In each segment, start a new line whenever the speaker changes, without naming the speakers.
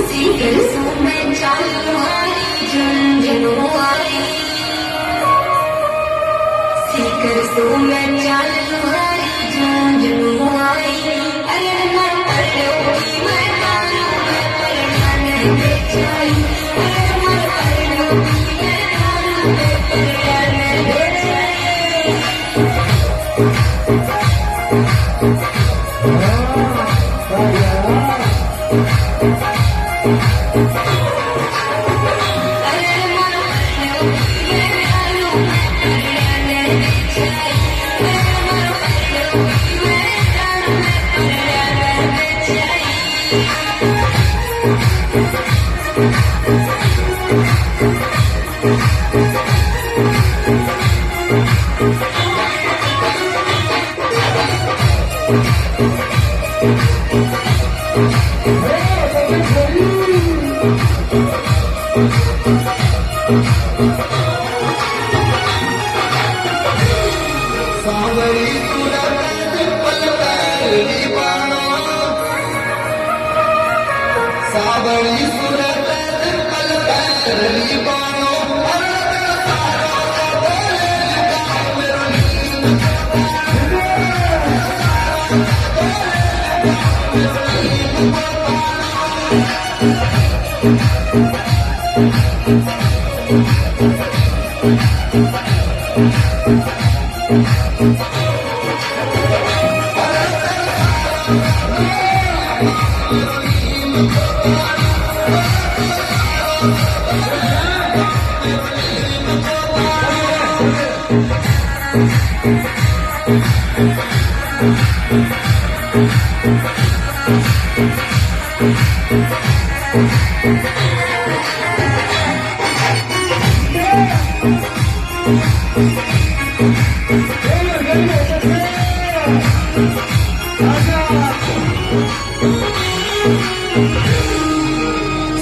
सीकर सो मैं चालू आई झुंझुनू आई सीकर सो मैं चालू आई झुंझुनू आई अरे मर पड़ोगी मैं तारू मैं पलना नहीं बेचाई अरे मर पड़ोगी मैं तारू मैं पलना नहीं बेचाई
सावरी तुला पलकाली बाणो सावरी सुरत पलकाली बाणो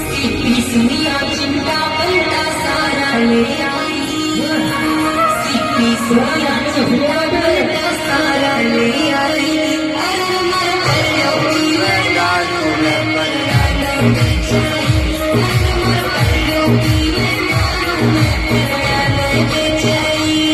सीपी सुनिया चिंता पलटा सारा ले आई सीपी सुनिया चिंता पलटा सारा ले आई अरे मर पड़ोगी मैं तारू मैं पलना नहीं बेचाई अरे मर पड़ोगी मैं तारू मैं पलना नहीं बेचाई